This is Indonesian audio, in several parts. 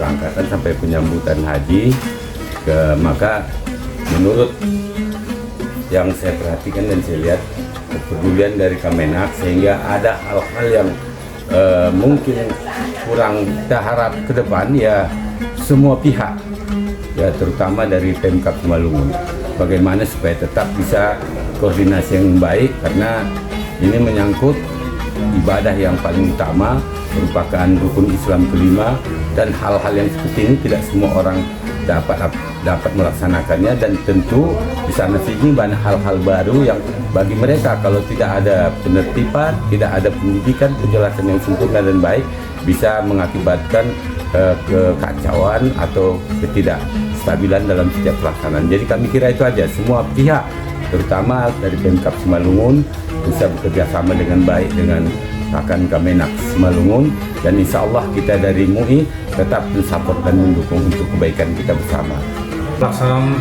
keberangkatan sampai penyambutan haji. Maka menurut yang saya perhatikan dan saya lihat kepedulian dari Kemenak, sehingga ada hal-hal yang mungkin kurang kita harap ke depan, ya semua pihak, ya terutama dari Pemkab Simalungun, bagaimana supaya tetap bisa koordinasi yang baik, karena ini menyangkut ibadah yang paling utama, merupakan rukun Islam kelima, dan hal-hal yang seperti ini tidak semua orang dapat melaksanakannya, dan tentu di sana sini banyak hal-hal baru yang bagi mereka kalau tidak ada penertiban, tidak ada pendidikan, penjelasan yang sempurna dan baik, bisa mengakibatkan kekacauan atau ketidakstabilan dalam setiap pelaksanaan. Jadi kami kira itu aja, semua pihak terutama dari Pemkab Simalungun bisa bekerja sama dengan baik dengan akan Kemenak Simalungun, dan insya Allah kita dari MUI tetap mensupport dan mendukung untuk kebaikan kita bersama. Pelaksanaan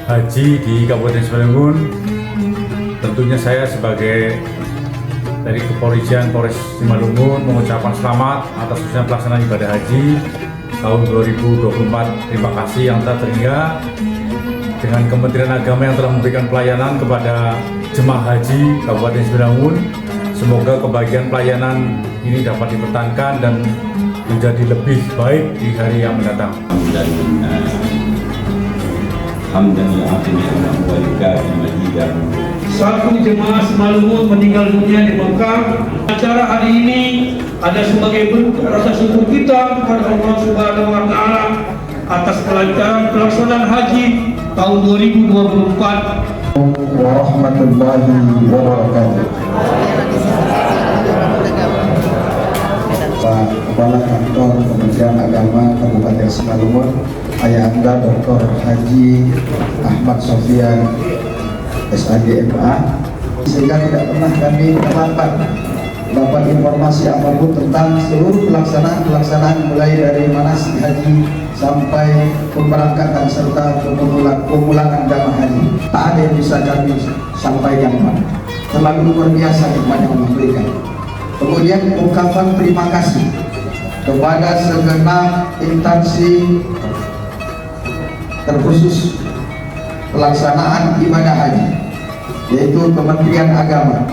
haji di Kabupaten Simalungun, tentunya saya sebagai dari Kepolisian Polres Simalungun mengucapkan selamat atas khususnya pelaksanaan ibadah haji tahun 2024. Terima kasih yang tak terhingga dengan Kementerian Agama yang telah memberikan pelayanan kepada jemaah haji Kabupaten Simalungun. Semoga kebahagiaan pelayanan ini dapat dipertahankan dan menjadi lebih baik di hari yang mendatang. Satu jemaah Simalungun meninggal dunia di Mekah. Acara hari ini ada sebagai bentuk rasa syukur kita kepada Allah Subhanahu wa Ta'ala atas kelancaran pelaksanaan haji tahun 2024. Warahmatullahi wabarakatuh. Pak Kepala Kantor Kementerian Agama Kabupaten Simalungun, Ayahanda Dr. Haji Ahmad Sofyan SAGMA, sehingga tidak pernah kami terlambat dapat informasi apapun tentang seluruh pelaksanaan mulai dari manasik haji sampai pemberangkatan serta pemulangan jamaah haji. Tak ada yang bisa kami sampaikan, Pak. Terlalu luar biasa nikmat yang Allah berikan. Kemudian ungkapan terima kasih kepada segenap instansi terkhusus pelaksanaan ibadah haji, yaitu Kementerian Agama.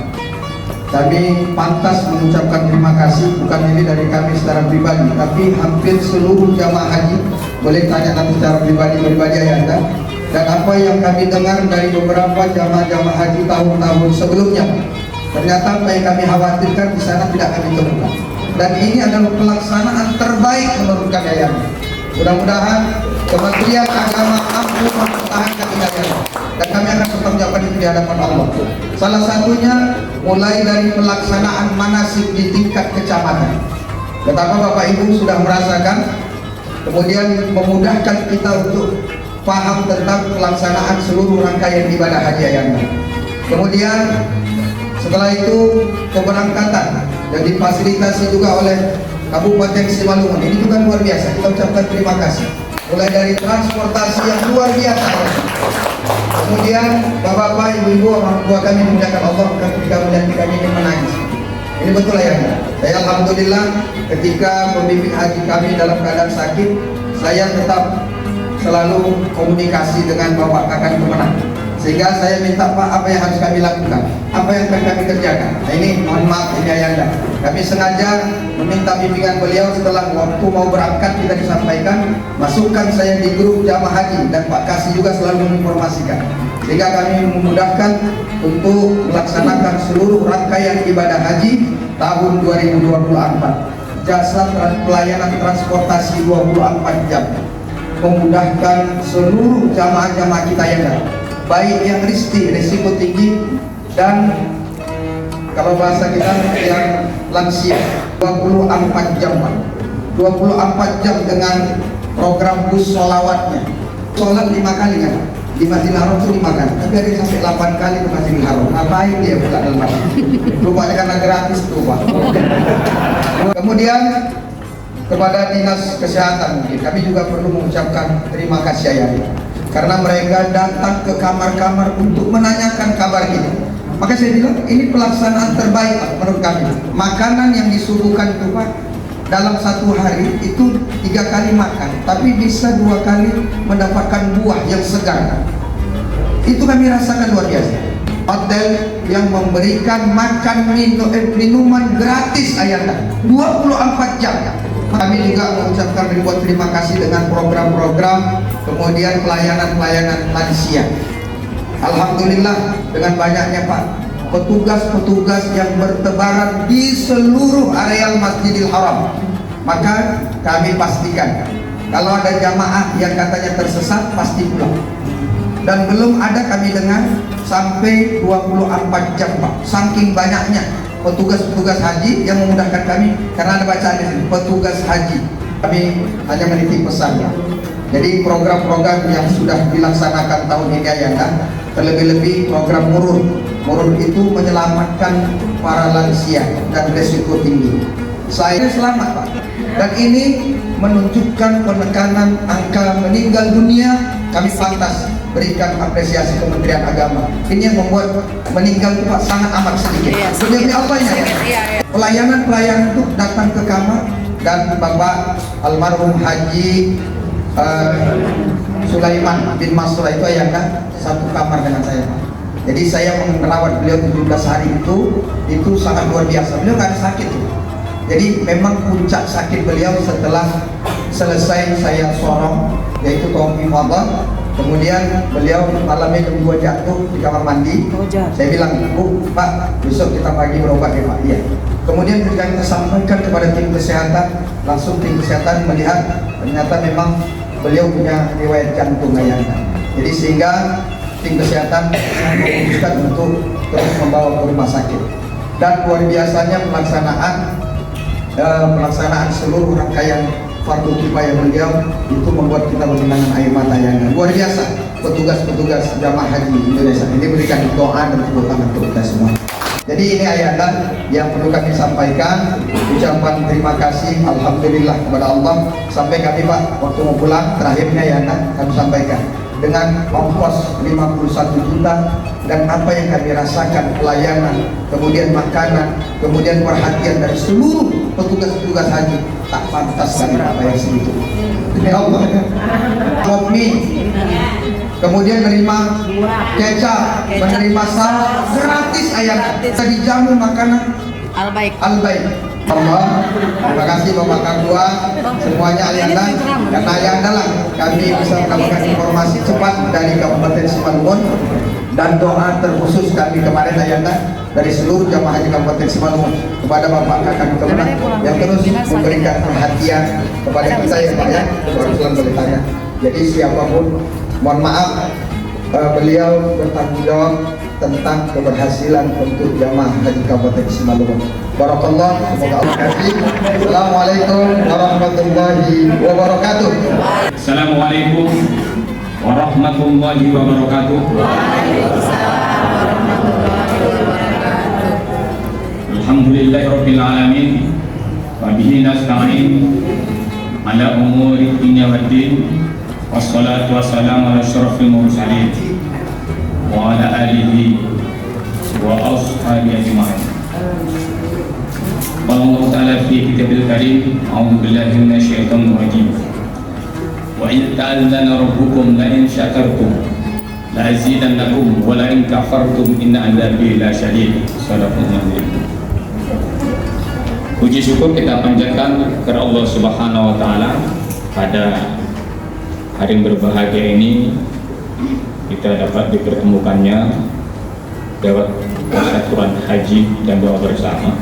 Kami pantas mengucapkan terima kasih, bukan ini dari kami secara pribadi, tapi hampir seluruh jamaah haji. Boleh tanya nanti secara pribadi Ayahanda. Dan apa yang kami dengar dari beberapa jamaah haji tahun-tahun sebelumnya, ternyata apa yang kami khawatirkan di sana tidak kami temukan. Dan ini adalah pelaksanaan terbaik menurut kami, Ayahanda. Mudah-mudahan Kementerian Agama mampu mempertahankan ini, dan kami akan bertanggung itu di hadapan Allah. Salah satunya mulai dari pelaksanaan manasik di tingkat kecamatan. Betapa Bapak Ibu sudah merasakan, kemudian memudahkan kita untuk paham tentang pelaksanaan seluruh rangkaian ibadah haji Ayahanda. Kemudian setelah itu keberangkatan dan difasilitasi juga oleh Kabupaten Simalungun. Ini juga luar biasa, kita ucapkan terima kasih. Mulai dari transportasi yang luar biasa. Kemudian Bapak-bapak, Ibu-ibu, orang tua kami memuliakan Allah ketika melihat kami ini menangis. Ini betul ya. Saya alhamdulillah ketika pembimbing haji kami dalam keadaan sakit, saya tetap selalu komunikasi dengan Bapak Kakan Kemenang. Sehingga saya minta, Pak, apa yang harus kami lakukan, apa yang akan kami kerjakan. Nah, ini mohon maaf ini Ayahanda, kami sengaja meminta bimbingan beliau setelah waktu mau berangkat kita disampaikan, masukkan saya di grup jamaah haji, dan Pak Kasih juga selalu menginformasikan, sehingga kami memudahkan untuk melaksanakan seluruh rangkaian ibadah haji tahun 2024. Jasa pelayanan transportasi 24 jam memudahkan seluruh jamaah-jamaah kita yang ada, baik yang risiko tinggi dan kalau bahasa kita yang lansia. 24 jam, Pak. 24 jam dengan program bus sholawatnya. Sholat 5 kali kan? Di Masjidil Haram itu 5 kali, tapi ada yang sampai 8 kali ke Masjidil Haram. Ngapain dia buka dalam masjid? Rupanya karena gratis tuh, Pak. Kemudian kepada Dinas Kesehatan, mungkin kami juga perlu mengucapkan terima kasih Ayah, karena mereka datang ke kamar-kamar untuk menanyakan kabar kita. Maka saya bilang ini pelaksanaan terbaik menurut kami. Makanan yang disuguhkan itu, Pak, dalam satu hari itu 3 kali makan, tapi bisa 2 kali mendapatkan buah yang segar. Itu kami rasakan luar biasa. Hotel yang memberikan makan minuman gratis ayanda 24 jam. Kami juga mengucapkan ribuan terima kasih dengan program-program, kemudian pelayanan-pelayanan lansia. Alhamdulillah dengan banyaknya Pak petugas-petugas yang bertebaran di seluruh areal Masjidil Haram, maka kami pastikan kalau ada jamaah yang katanya tersesat pasti pulang. Dan belum ada kami dengar sampai 24 jam Pak, saking banyaknya petugas-petugas haji yang memudahkan kami, karena ada bacaan di sini petugas haji. Kami hanya menitip pesan Pak. Jadi program-program yang sudah dilaksanakan tahun ini ayanda, terlebih-lebih program Murur itu menyelamatkan para lansia dan resiko tinggi. Saya selamat Pak, dan ini menunjukkan penekanan angka meninggal dunia. Kami pantas berikan apresiasi Kementerian Agama. Ini yang membuat meninggal itu Pak sangat amat sedikit. Demi Allah ya. Pelayanan itu datang ke kamar, dan Bapak almarhum Haji Sulaiman bin Masrur itu ayanda satu kamar dengan saya Pak. Jadi saya merawat beliau 17 hari itu sangat luar biasa. Beliau nggak ada sakit tuh. Jadi memang puncak sakit beliau setelah selesai saya sorong, yaitu tawaf ifadah. Kemudian beliau malamnya jam 2 jatuh di kamar mandi. Saya bilang, Bu, Pak, besok kita pagi berobat ya Pak. Iya. Kemudian ketika kita sampaikan kepada tim kesehatan, langsung tim kesehatan melihat ternyata memang beliau punya riwayat jantung ayanda. Jadi sehingga tim kesehatan memutuskan untuk terus membawa ke rumah sakit. Dan luar biasanya pelaksanaan seluruh rangkaian fardu kifayah beliau itu membuat kita berlinangan air mata yang luar biasa. Petugas-petugas jamaah haji Indonesia ini berikan doa dan tepuk tangan untuk kita semua. Jadi ini ayat yang perlu kami sampaikan, ucapan terima kasih alhamdulillah kepada Allah. Sampai kami Pak waktu mau pulang terakhirnya ya kami sampaikan dengan ongkos 51 juta dan apa yang kami rasakan, pelayanan, kemudian makanan, kemudian perhatian dari seluruh petugas-petugas haji, tak pantas kami bayar segitu. Demi Allah kan. Kopi, kemudian menerima kecap, menerima salad gratis ayam, tadi jamu makanan Al-Baik. Allah, terima kasih Bapak Kadua, semuanya ayanda, karena ayanda lah kami bisa mendapatkan informasi cepat dari Kabupaten Simalungun, dan doa terkhusus kami kemarin ayanda dari seluruh jamaah haji Kabupaten Simalungun kepada Bapak Kakak Kemenang yang terus memberikan perhatian kepada kita ya Pak ya. Barusan boleh tanya. Jadi siapapun, mohon maaf, beliau bertanggung jawab tentang keberhasilan untuk jamaah haji Kabupaten Simalungun. Barakallah, semoga Allah kasih. Assalamualaikum warahmatullahi wabarakatuh. Assalamualaikum warahmatullahi wabarakatuh. Alhamdulillahirabbil alamin. Wa bihi nasta'in ala umuri dunya waddin. Wassalatu wassalamu ala asyrafil mursalin wa ala alihi wa ashabihi ajma'in. Allah Ta'ala fi kitabil karim, a'udzu billahi minasyaitonir rajim. Wa in ta'allana rabbukum la in syakartum la azidannakum wa la in kafartum inna 'adzabi la syadid. Shadaqallahu. Puji syukur kita panjatkan kepada Allah Subhanahu wa taala pada hari yang berbahagia ini, kita dapat dipertemukannya lewat tasyakuran haji dan doa bersama.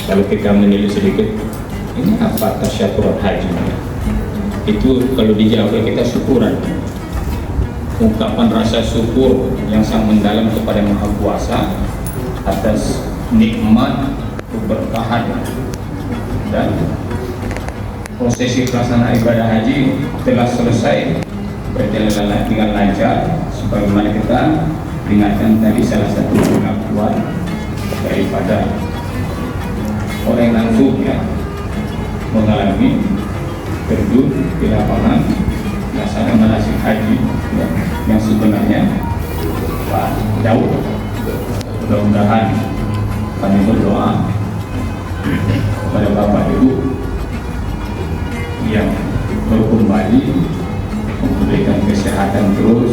Kalau kita menilik sedikit, ini apa tasyakuran haji? Itu kalau dijawab kita syukuran, ungkapan rasa syukur yang sangat mendalam kepada Maha Kuasa atas nikmat, keberkahan dan prosesi pelaksanaan ibadah haji telah selesai berjalan dengan lancar. Sebagaimana kita ingatkan tadi, salah satu pengakuan daripada orang yang langsung ya mengalami terjun di lapangan melaksanakan manasik haji ya, yang sebenarnya jauh. Mudah-mudahan kami berdoa kepada Bapak Ibu yang baru kembali, memberikan kesehatan terus,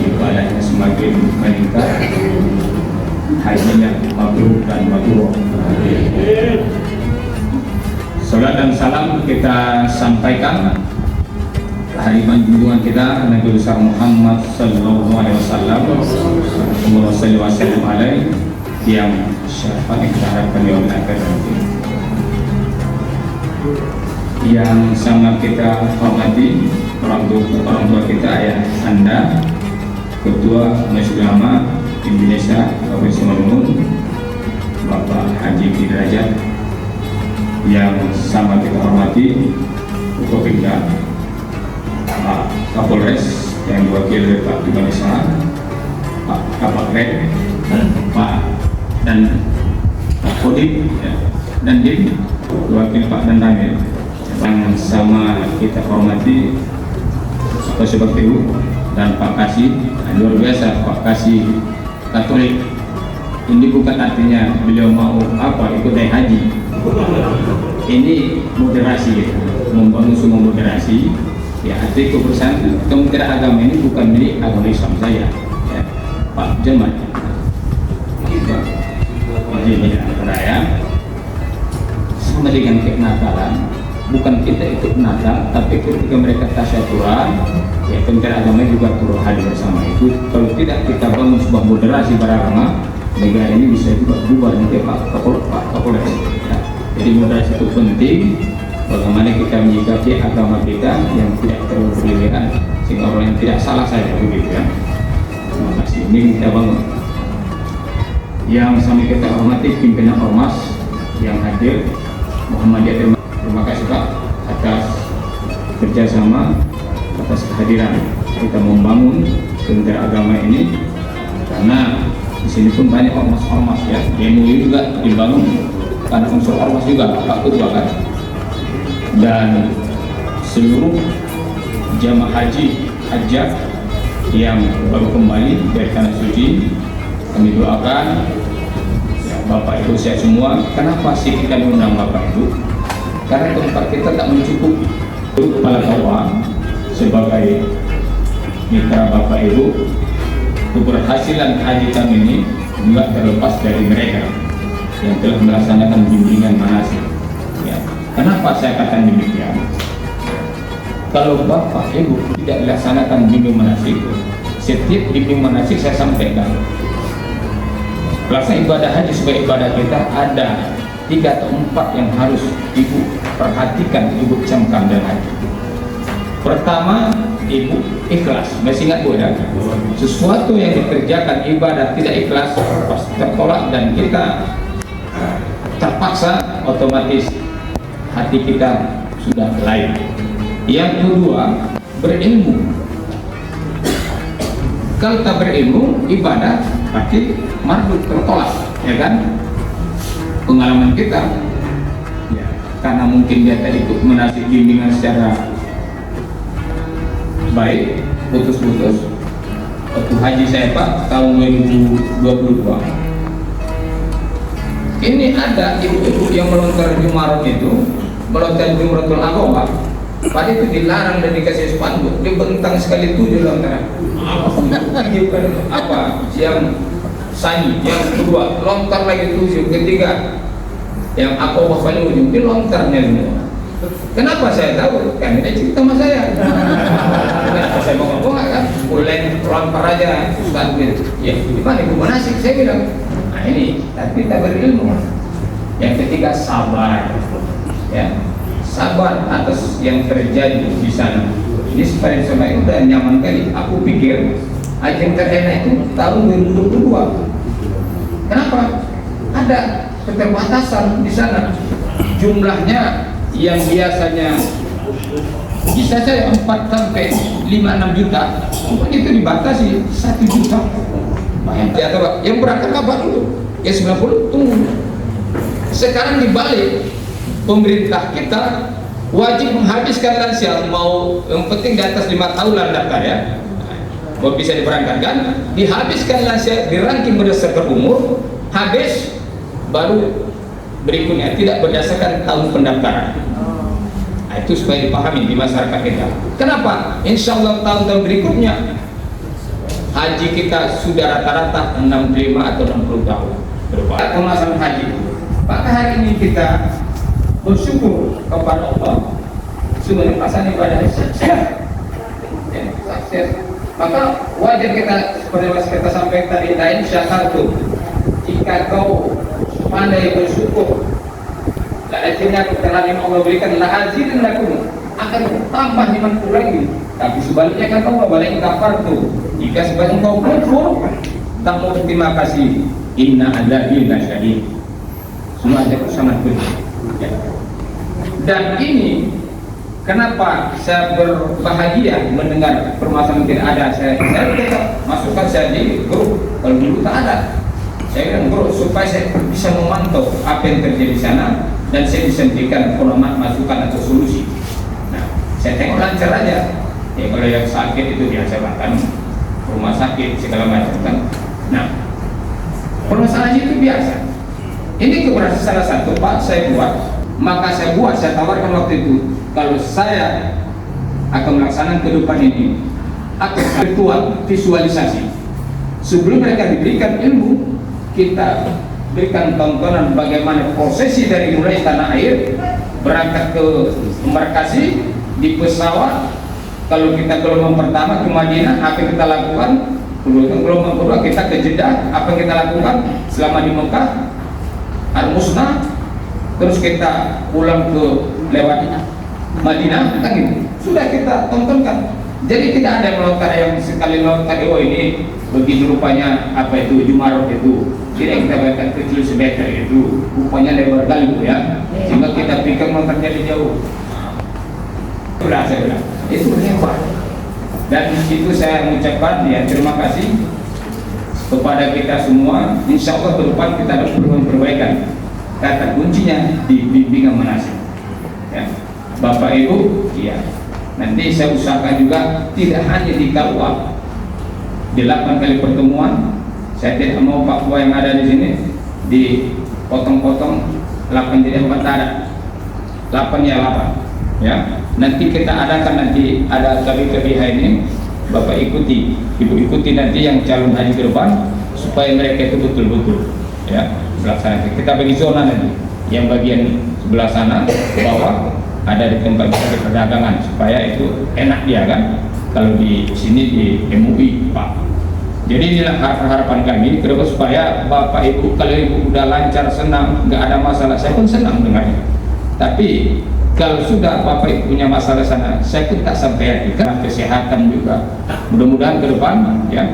ibadahnya semakin meningkat, hajinya mabrur dan mabrur. Salam dan salam kita sampaikan hari junjungan kita Nabi besar Muhammad sallallahu alaihi wasallam, Allahumma shalli wa sallim alaihi, yang syafaat yang kita harapkan di yaumil akhir nanti. Yang sangat kita hormati orang tua kita, ayah Anda, Ketua Majelis Ulama Indonesia Provinsi Maluku, Bapak Haji Derajat, yang sama kita hormati Ketua Pemda, Pak Kapolres yang diwakili oleh Pak Tuganesma, Pak Kapolres, Pak dan Pak Kodim dan Dim, diwakili Pak Dandamil, yang sama kita hormati Pak Subaktibu dan Pak Kasih. Luar biasa Pak Kasih Katolik. Ini bukan artinya beliau mau ikut naik haji. Ini moderasi, membangun semua moderasi. Ya, arti kebersamaan Kementerian Agama ini bukan milik agama Islam saya, ya, Pak Jemaat. Jadi raya sama dengan kenakalan, bukan kita ikut Natal, tapi ketika mereka tasyaturan, ya Kementerian Agama juga turut hadir bersama itu. Kalau tidak kita bangun sebuah moderasi beragama, negara ini bisa juga berubah nanti Pak Kapolres. Ya. Jadi moderasi itu penting. Bagaimana kita menyikapi agama kita yang tidak terlalu berlebihan, sehingga orang yang tidak salah saja begitu ya. Terima kasih. Ini kita bangun. Yang sampai kita hormati pimpinan ormas yang hadir, Muhammadiyah, terima kasih Pak atas kerjasama, atas kehadiran kita membangun Kementerian Agama ini, karena di sini pun banyak ormas-ormas ya. MUI juga dibangun karena unsur ormas juga Pak Ketua kan. Dan seluruh jamaah haji hajjah yang baru kembali dari tanah suci, kami doakan ya, Bapak Ibu sehat semua. Kenapa sih kita diundang Bapak Ibu? Karena tempat kita tak mencukupi. Kepala Kawah sebagai mitra Bapak Ibu, keberhasilan haji kami ini juga terlepas dari mereka yang telah melaksanakan bimbingan manasik. Ya. Kenapa saya katakan demikian? Kalau Bapak Ibu tidak melaksanakan bimbing manasik, setiap bimbing manasik saya sampaikan, pelaksanaan ibadah haji sebagai ibadah kita ada 3 atau 4 yang harus Ibu perhatikan, Ibu camkan dalam haji. Pertama, Ibu ikhlas. Masih ingat Bu ya? Sesuatu yang dikerjakan ibadah tidak ikhlas pasti tertolak dan kita terpaksa, otomatis hati kita sudah lain. Yang kedua, berilmu. Kalau tak berilmu, ibadah pasti mardut, tertolak, ya kan? Pengalaman kita, ya, karena mungkin dia tadi ikut menasih bimbingan secara baik, putus-putus. Waktu haji saya Pak tahun 2022, ini ada ibu-ibu yang melontar Jumarat itu, melontar Jumratul Aqabah. Pada itu dilarang dan dikasih spanduk, dibentang sekali 7 lontaran. Apa? Yang sani, yang kedua lontar lagi 7, ketiga yang Aqabah paling ujung itu lontarnya semua. Kenapa saya tahu? Kan ini cerita sama saya. Saya mau ngomong kan, mulai lempar aja Ustaz gitu. Ya, gimana Ibu manasik? Saya bilang, nah ini, tapi kita berilmu. Yang ketiga sabar, ya, sabar atas yang terjadi di sana. Ini supaya saya udah nyaman kali. Aku pikir haji yang terenak itu tahun 2022. Kenapa? Ada keterbatasan di sana. Jumlahnya yang biasanya bisa saya 4 sampai 5-6 juta, itu dibatasi 1 juta. Bayangkan, yang berangkat kabar dulu, ya 90 tunggu. Sekarang dibalik, pemerintah kita wajib menghabiskan lansia, mau yang penting di atas 5 tahun lah daftar ya, mau bisa diberangkatkan, dihabiskan lansia, dirangking berdasarkan umur, habis baru berikutnya tidak berdasarkan tahun pendaftaran. Nah, itu supaya dipahami di masyarakat kita. Kenapa? Insya Allah tahun-tahun berikutnya haji kita sudah rata-rata 65 atau 60 tahun. Berupa masalah haji. Maka hari ini kita bersyukur kepada Allah sudah melaksanakan ibadah sukses. Maka wajar kita seperti yang kita sampaikan tadi, lain syakartu, jika kau pandai bersyukur, akhirnya keterangan yang Allah berikan lahazidin lakum, akan tambah nikmatku lagi. Tapi sebaliknya kan Allah balik kafartu, jika sebaliknya kau kufur tak mau berterima kasih, inna adzabi lasyadid. Semua ada sangat berat. Ya. Dan ini kenapa saya berbahagia mendengar permasalahan tidak ada. Saya tetap masukkan saya di grup. Kalau dulu tak ada, saya bilang grup supaya saya bisa memantau apa yang terjadi di sana dan saya bisa memberikan masukan atau solusi. Nah, saya tengok lancar aja. Ya kalau yang sakit itu biasa makan rumah sakit segala macam kan. Nah, permasalahan itu biasa. Ini keberhasilan salah satu Pak saya buat. Maka saya tawarkan waktu itu, kalau saya akan melaksanakan ke depan ini akan virtual visualisasi. Sebelum mereka diberikan ilmu, kita berikan tontonan bagaimana prosesi dari mulai tanah air berangkat ke embarkasi di pesawat. Kalau kita gelombang pertama ke Madinah, apa yang kita lakukan? Gelombang kedua kita ke Jeddah, apa yang kita lakukan selama di Mekah, Al-Musnah. Terus kita pulang ke lewat Madinah, kan gitu. Sudah kita tontonkan. Jadi tidak ada melontar yang sekali lontar, oh ini begitu rupanya apa itu Jumarok itu. Tidak kita bayangkan kecil semeter itu, rupanya lebar kali ya. Sehingga kita pikir melontar jadi jauh. Sudah saya bilang, itu hebat. Dan itu saya mengucapkan ya terima kasih kepada kita semua. Insya Allah ke depan kita harus perbaikan. Kata kuncinya di bimbingan manasik. Ya. Bapak Ibu, iya. Nanti saya usahakan juga tidak hanya di KUA. 8 kali pertemuan, saya tidak mau Papua yang ada di sini dipotong-potong 8 jadi 4 ada. 8 ya 8. Ya. Nanti kita adakan nanti ada KBKBH ini, Bapak ikuti, Ibu ikuti nanti yang calon haji ke depan supaya mereka itu betul-betul ya melaksanakan. Kita bagi zona nanti, yang bagian sebelah sana bawah ada di tempat kita perdagangan supaya itu enak dia kan. Kalau di sini di MUI Pak. Jadi inilah harapan kami ke depan supaya Bapak Ibu kalau Ibu udah lancar senang nggak ada masalah, saya pun senang dengannya. Tapi kalau sudah Bapak Ibu punya masalah sana, saya pun tak sampai hati kan kesehatan juga. Mudah-mudahan ke depan ya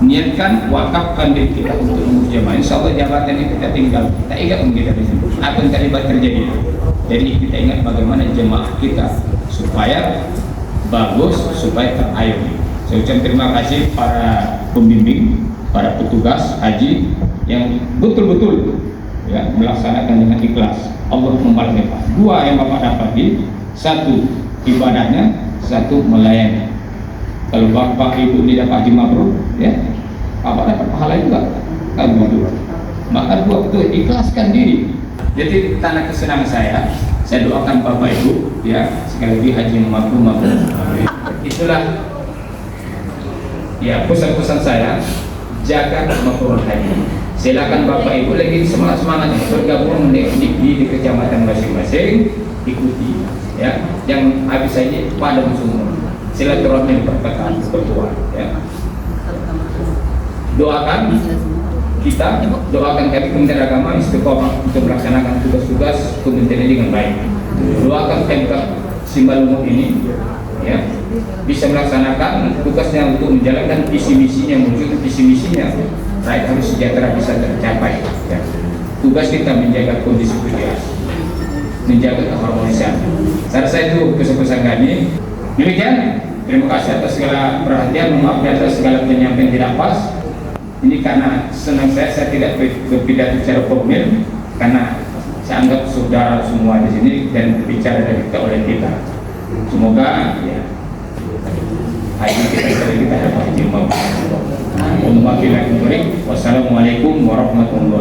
niatkan wakafkan diri kita untuk mengurus jamaah. Insya Allah jabatan ini kita tinggal, kita ingat kita di sini apa yang terlibat terjadi. Jadi kita ingat bagaimana jemaah kita supaya bagus, supaya terayomi. Saya ucapkan terima kasih para pembimbing, para petugas haji yang betul-betul ya melaksanakan dengan ikhlas. Allah membalasnya Pak. 2 yang Bapak dapat satu ibadahnya, satu melayani. Kalau Bapak Ibu tidak haji mabrur, ya, Bapak dapat pahala juga. Kan begitu. Maka 2 itu ikhlaskan diri. Jadi tanda kesenangan saya doakan Bapak Ibu, ya, sekali lagi haji mabrur. Itulah ya pesan-pesan saya, jaga kemabrur haji. Silakan Bapak Ibu lagi semangat-semangatnya bergabung di kecamatan masing-masing, ikuti ya. Yang habis saja pada semua silaturahmi perkataan bertuah ya. Doakan kita, doakan kami Kementerian Agama istiqomah untuk melaksanakan tugas-tugas kementerian dengan baik. Doakan Pemkab Simalungun ini ya bisa melaksanakan tugasnya untuk menjalankan visi misinya, mewujudkan visi misinya. Rakyat harus sejahtera bisa tercapai ya. Tugas kita menjaga kondisi menjaga keharmonisan. Saya rasa itu pesan-pesan kami. Demikian, terima kasih atas segala perhatian, maaf atas segala penyampaian tidak pas. Ini karena senang saya tidak berpidato secara formal karena saya anggap saudara semua di sini dan berbicara dari kita oleh kita. Semoga ya haji kita dapat ilmu. Wassalamualaikum warahmatullahi wabarakatuh.